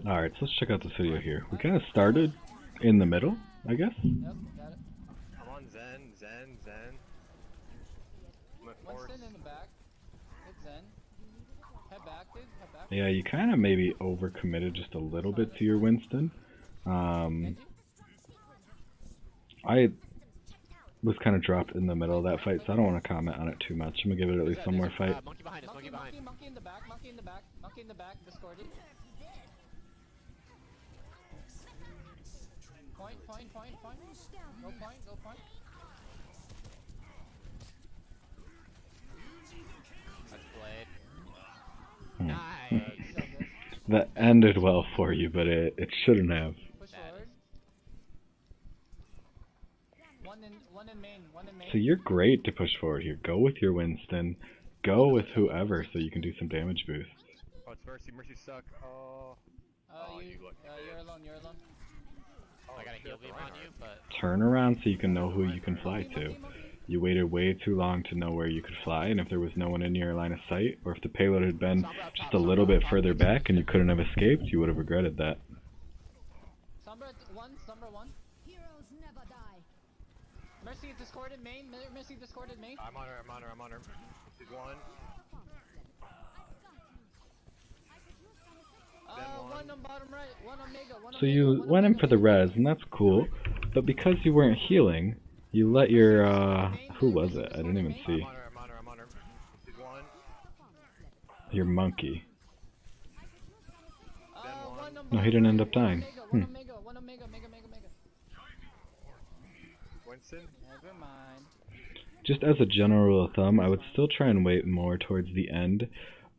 Alright, so let's check out this video here. We kind of started in the middle, I guess. Yep, got it. I'm on Zen. Winston in the back. Hit Zen. Head back, dude. Head back. Yeah, you kind of maybe overcommitted just a little bit to your Winston. Genji? I was kind of dropped in the middle of that fight, so I don't want to comment on it too much. I'm going to give it at least one more fight. Monkey behind us, monkey behind. Monkey in the back, monkey in the back, monkey in the back, discorded. Point. Go point. That's Blade. Hmm. Nice. That ended well for you, but it shouldn't have. Push forward. One in main. So you're great to push forward here. Go with your Winston. Go with whoever so you can do some damage boost. Oh, it's Mercy. Mercy suck. Oh. You're alone. I got a heal beam on you, but... Turn around so you can know who you can fly to. You waited way too long to know where you could fly, and if there was no one in your line of sight, or if the payload had been just a little bit further back and you couldn't have escaped, you would have regretted that. Sombra 1. Heroes never die. Mercy discorded main. I'm on her. She's one. One on bottom right, one on Mega, one on So Mega, you one on went in Mega, for the Mega. res, and that's cool, but because you weren't healing, you let your, who was it? I didn't even see. I'm on her. She's one. Your monkey. One on No, he bottom didn't end right, up dying. One on Mega, one on Mega. Winston? Never mind. Just as a general rule of thumb, I would still try and wait more towards the end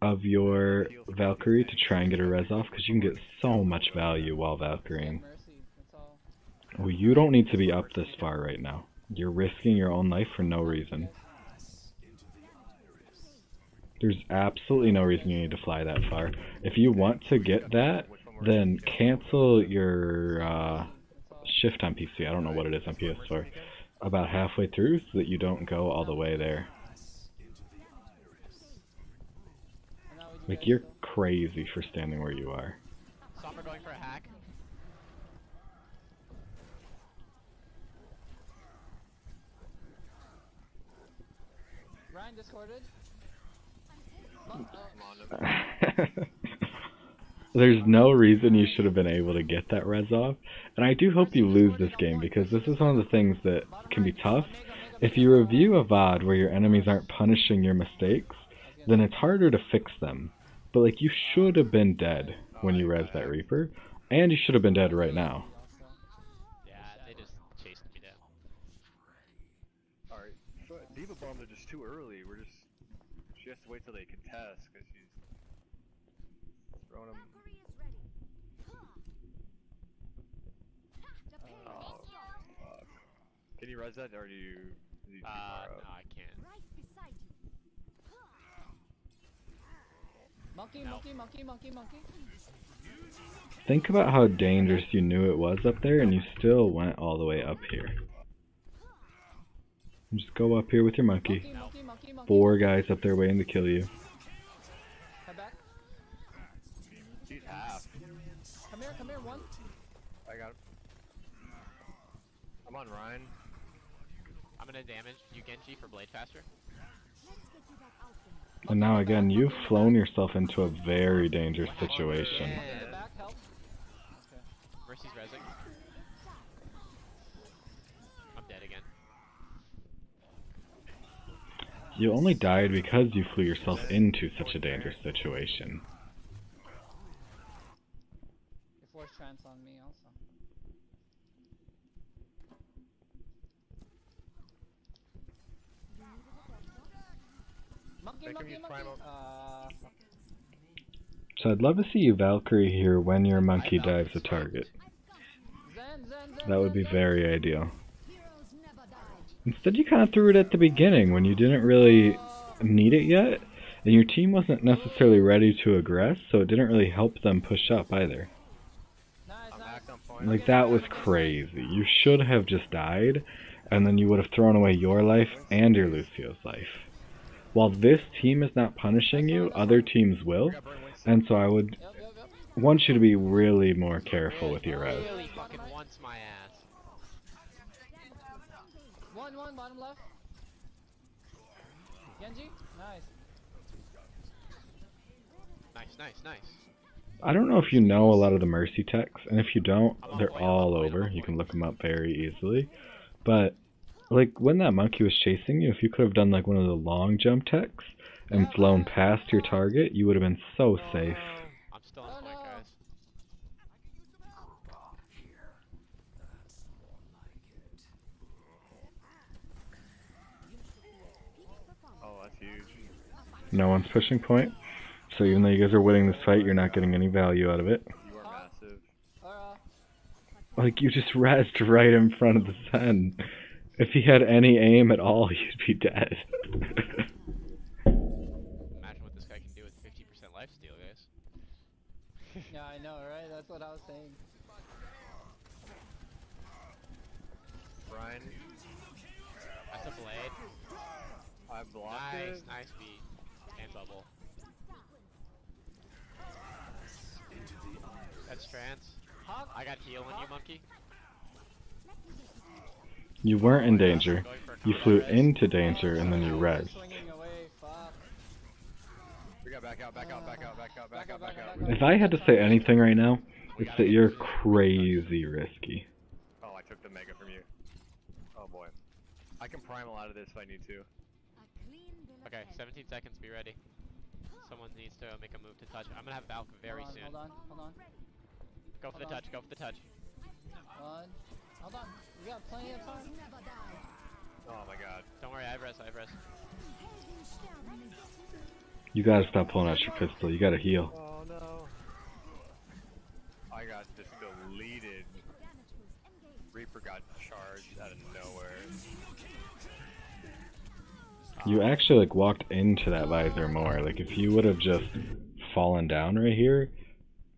of your Valkyrie to try and get a res off, because you can get so much value while Valkyrieing. Mercy, that's all. Well, you don't need to be up this far right now. You're risking your own life for no reason. There's absolutely no reason you need to fly that far. If you want to get that, then cancel your shift on PC. I don't know what it is on PS4. About halfway through so that you don't go all the way there. Like, you're crazy for standing where you are. Sombra going for a hack. Ryan discorded. I'm on him. There's no reason you should have been able to get that res off, and I do hope you lose this game, because this is one of the things that can be tough. If you review a VOD where your enemies aren't punishing your mistakes, then it's harder to fix them. But like, you should have been dead when you res that Reaper, and you should have been dead right now. Yeah, they just chased me down. Alright, so Diva bombs are just too early. She has to wait till they contest, because she's throwing them. Valkyrie is ready. The pain Oh, fuck. Can you res that, or do you too far out? No, I can't. right beside you. Monkey. Think about how dangerous you knew it was up there, and you still went all the way up here. Just go up here with your monkey. Monkey. 4 guys up there waiting to kill you. Head back. She's half. Come here, one. I got him. I'm on Ryan. I'm gonna damage you Genji for Blade Faster. Let's get you back out there. And now again, you've flown yourself into a very dangerous situation. Monkey in the back, help. Okay. Mercy's rezzing. I'm dead again. You only died because you flew yourself into such a dangerous situation. You force trance on me also. They can use Primo. So I'd love to see you Valkyrie here when your monkey dives a target. Zen. That would be very ideal. Heroes never die. Instead, you kind of threw it at the beginning when you didn't really need it yet, and your team wasn't necessarily ready to aggress, so it didn't really help them push up either. Nice. Act on point. Like, that was crazy. You should have just died, and then you would have thrown away your life and your Lucio's life. While this team is not punishing you, other teams will, and so I would want you to be really more careful with your res. Really fucking wants my ass. One, bottom left. Genji? Nice. Nice. I don't know if you know a lot of the Mercy techs, and if you don't, I'm on they're point, all I'm on over. point. You can look them up very easily. But, like, when that monkey was chasing you, if you could have done, like, one of the long jump techs and flown past your target, you would have been so safe. I'm still on point, guys. Oh, that's huge. No one's pushing point. So even though you guys are winning this fight, you're not getting any value out of it. You are massive. Like, you just rezzed right in front of the Zen. If he had any aim at all, you'd be dead. Imagine what this guy can do with 50% lifesteal, guys. Yeah, I know, right? That's what I was saying. Brian, That's a blade. I blocked it. Nice beat. And bubble. That's trance. I got heal on you, monkey. You weren't in danger. You flew into danger and then you rezzed. Swinging away, fuck. We got back out. If I had to say anything right now, it's that you're crazy risky. Oh, I took the mega from you. Oh boy. I can primal out of this if I need to. A clean bill of Okay, health. 17 seconds, be ready. Someone needs to make a move to touch. I'm gonna have Valk very soon. Hold on. Go for the touch, go for the touch. One. Hold on. We got plenty of time. Never die. Oh my god. Don't worry, I have res. You gotta stop pulling out your pistol. You gotta heal. Oh no. I got just deleted. Reaper got charged out of nowhere. You actually, like, walked into that visor more. Like, if you would have just fallen down right here,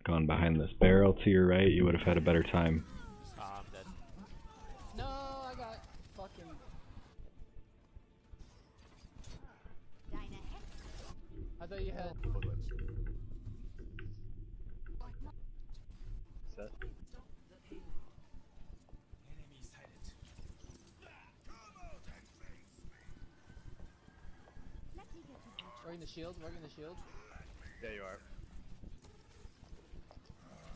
gone behind this barrel to your right, you would have had a better time. I'm dead. No, I got fucking. I thought you had. Set. Working the shield. There you are.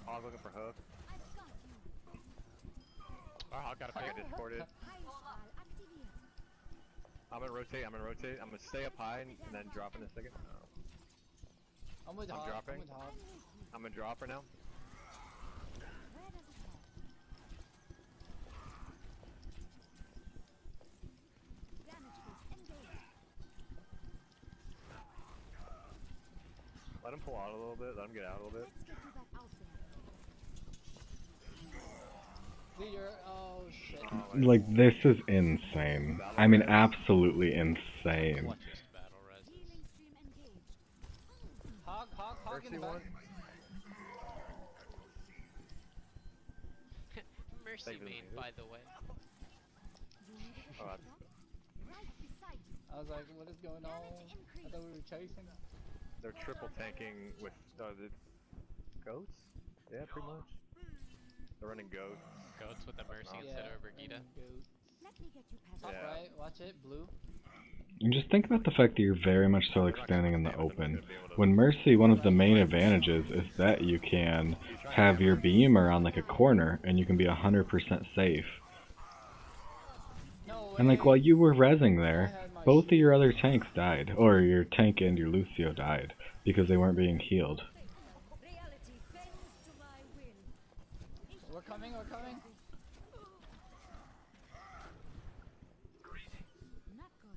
Oh, I'm looking for hook. Our hog got a I pick. got discorded. I'm gonna rotate. I'm gonna stay up high and then drop in a second. Oh. I'm with I'm Hog. dropping. I'm gonna drop her now. Let him pull out a little bit. Let him get out a little bit. Dude, oh shit. Oh, my Like, this is insane. I mean, absolutely insane. Watch this battle res. Hog in the Mercy back. one. Mercy Thank you, main, Lucy. by the way. Oh, I was like, what is going on? I thought we were chasing. they're triple tanking with the goats. Yeah, pretty much. They're running goats. Goats with the mercy instead of a Brigida. Top Yeah. right, watch it, blue. And just think about the fact that you're very much so, like, standing in the open. When Mercy, one of the main advantages is that you can have your beam around, like, a corner, and you can be 100% safe. No And, like, way. while you were rezzing there, both of your other tanks died. Or your tank and your Lucio died, because they weren't being healed. Reality bends to my will. We're coming. Not good.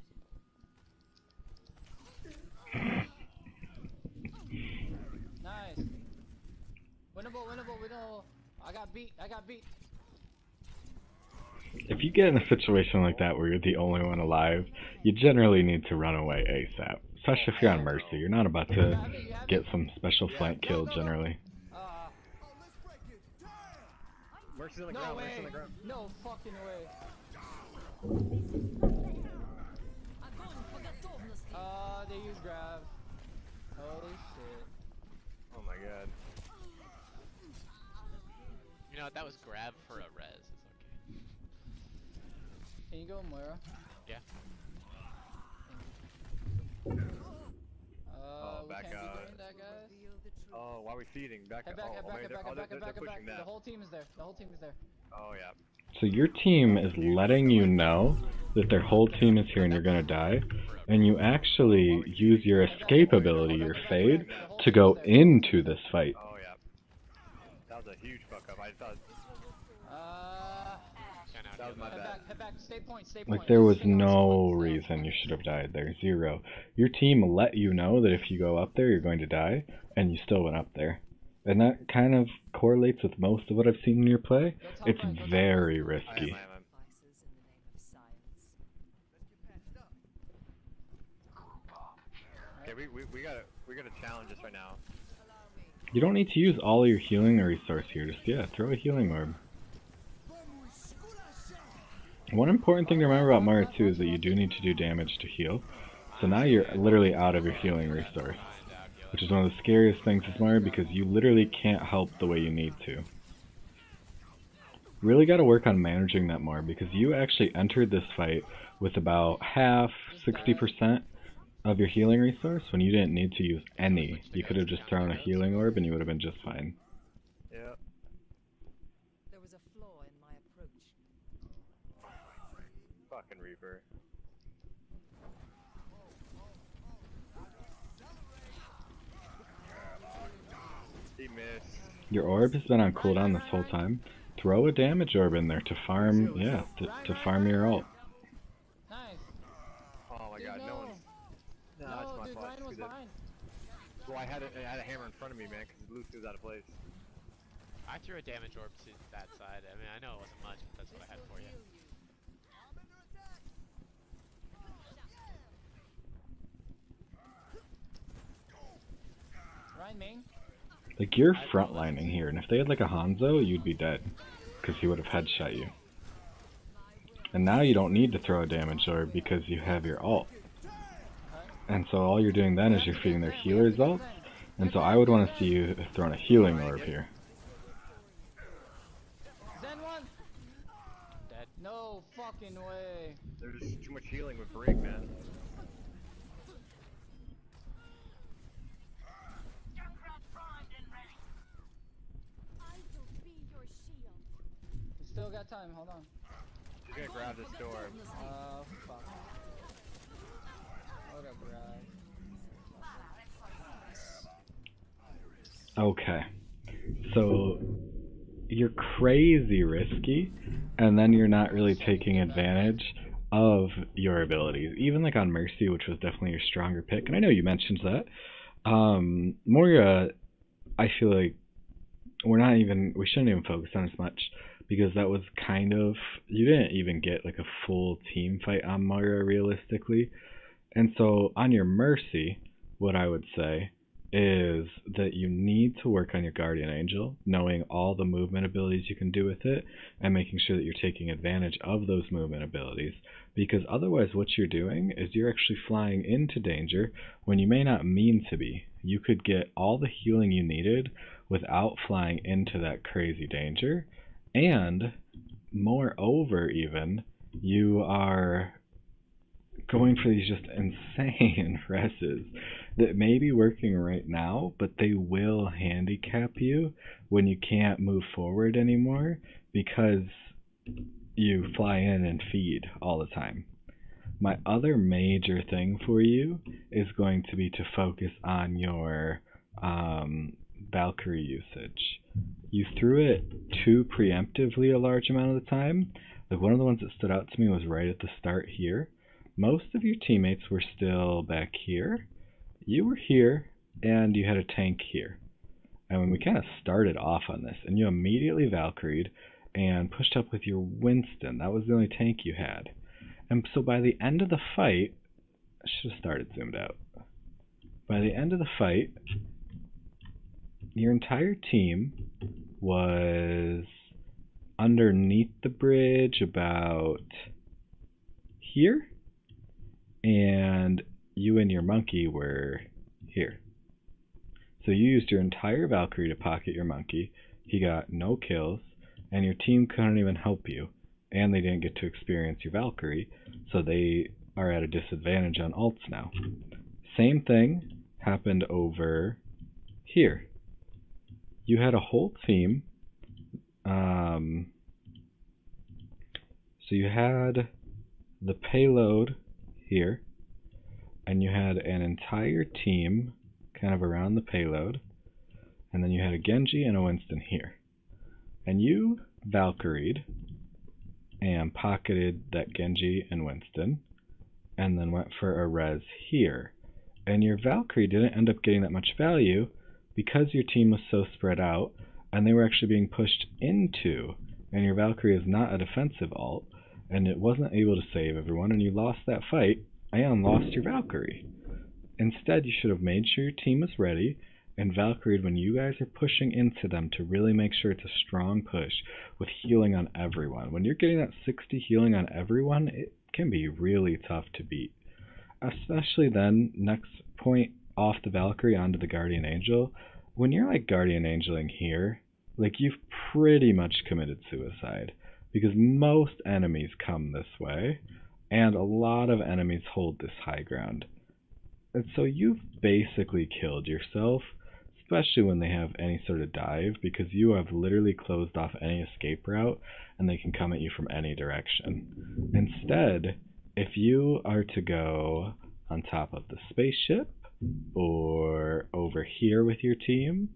Nice. Winnable. I got beat. If you get in a situation like that where you're the only one alive, you generally need to run away ASAP. Especially if you're on Mercy. You're not about to get some special flank kill generally. Mercy's on the No ground. way. Mercy's on the ground. No fucking way. They use grab. Holy shit. Oh my god. know what? That was grab for a res. It's okay. Can you go Moira? Yeah. Oh, We back can't out. be doing that, guys. Oh, why are we feeding? Back Head up. back, Oh, head back, man, head back, head back, they're head back, head pushing back. that. The whole team is there. The whole team is there. Oh, yeah. So your team is letting you know that their whole team is here and you're gonna die, and you actually use your escape ability, your fade, to go into this fight. Oh, yeah. That was a huge fuck up. I thought that was my bad. Head back, stay point, stay point. Like, there was Stay on no point, stay on reason point. you should have died there. Zero. Your team let you know that if you go up there, you're going to die, and you still went up there. And that kind of correlates with most of what I've seen in your play. It's very risky. I am. Okay, we gotta challenge this right now. You don't need to use all your healing resource here. Just, yeah, throw a healing orb. One important thing to remember about Mara too is that you do need to do damage to heal. So now you're literally out of your healing resource, which is one of the scariest things with Mara because you literally can't help the way you need to. Really got to work on managing that more because you actually entered this fight with about half, 60% of your healing resource when you didn't need to use any. You could have just thrown a healing orb and you would have been just fine. Yep. There was a flaw in my approach. Fucking Reaper. He missed. Your orb has been on cooldown this whole time. Throw a damage orb in there to farm, yeah, to farm your ult. Nice. Oh my god, no one's... No, that's my dude, fault. Ryan was behind. Well, I had a hammer in front of me, man, because Lucy was out of place. I threw a damage orb to that side. I mean, I know it wasn't much, but that's what I had for you. Ryan main. Like, you're frontlining here, and if they had like a Hanzo, you'd be dead, because he would have headshot you. And now you don't need to throw a damage orb because you have your ult. And so all you're doing then is you're feeding their healer's ults, and so I would want to see you throwing a healing orb here. Zen one. Dead. No fucking way. There's just too much healing with Brig, man. We still got time. Hold on. She's gonna grab this door. Fuck. What a grab. Okay. So you're crazy risky, and then you're not really taking advantage of your abilities. Even like on Mercy, which was definitely your stronger pick, and I know you mentioned that. Moira, I feel like we shouldn't even focus on as much because that was kind of, you didn't even get like a full team fight on Moira realistically. And so on your Mercy, what I would say is that you need to work on your Guardian Angel, knowing all the movement abilities you can do with it, and making sure that you're taking advantage of those movement abilities, because otherwise what you're doing is you're actually flying into danger when you may not mean to be. You could get all the healing you needed without flying into that crazy danger, and moreover even, you are going for these just insane reses that may be working right now, but they will handicap you when you can't move forward anymore because you fly in and feed all the time. My other major thing for you is going to be to focus on your Valkyrie usage. You threw it too preemptively a large amount of the time. Like, one of the ones that stood out to me was right at the start here. Most of your teammates were still back here. You were here, and you had a tank here. And when we kind of started off on this, and you immediately Valkyried and pushed up with your Winston. That was the only tank you had. And so by the end of the fight, I should have started zoomed out. By the end of the fight, your entire team was underneath the bridge about here, and you and your monkey were here. So you used your entire Valkyrie to pocket your monkey. He got no kills, and your team couldn't even help you, and they didn't get to experience your Valkyrie, so they are at a disadvantage on ults now. Same thing happened over here. You had a whole team, so you had the payload here, and you had an entire team kind of around the payload, and then you had a Genji and a Winston here. And you Valkyried and pocketed that Genji and Winston, and then went for a res here. And your Valkyrie didn't end up getting that much value because your team was so spread out, and they were actually being pushed into, and your Valkyrie is not a defensive ult, and it wasn't able to save everyone, and you lost that fight, and lost your Valkyrie. Instead, you should have made sure your team was ready, and Valkyried when you guys are pushing into them to really make sure it's a strong push with healing on everyone. When you're getting that 60 healing on everyone, it can be really tough to beat. Especially then, next point off the Valkyrie onto the Guardian Angel. When you're like Guardian Angeling here, like you've pretty much committed suicide. Because most enemies come this way, and a lot of enemies hold this high ground. And so you've basically killed yourself, especially when they have any sort of dive, because you have literally closed off any escape route, and they can come at you from any direction. Instead, if you are to go on top of the spaceship, or over here with your team,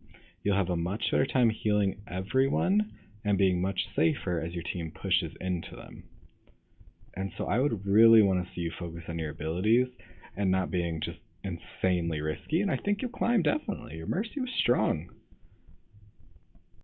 you'll have a much better time healing everyone, and being much safer as your team pushes into them. And so I would really want to see you focus on your abilities, and not being just insanely risky, and I think you'll climb definitely. Your Mercy was strong.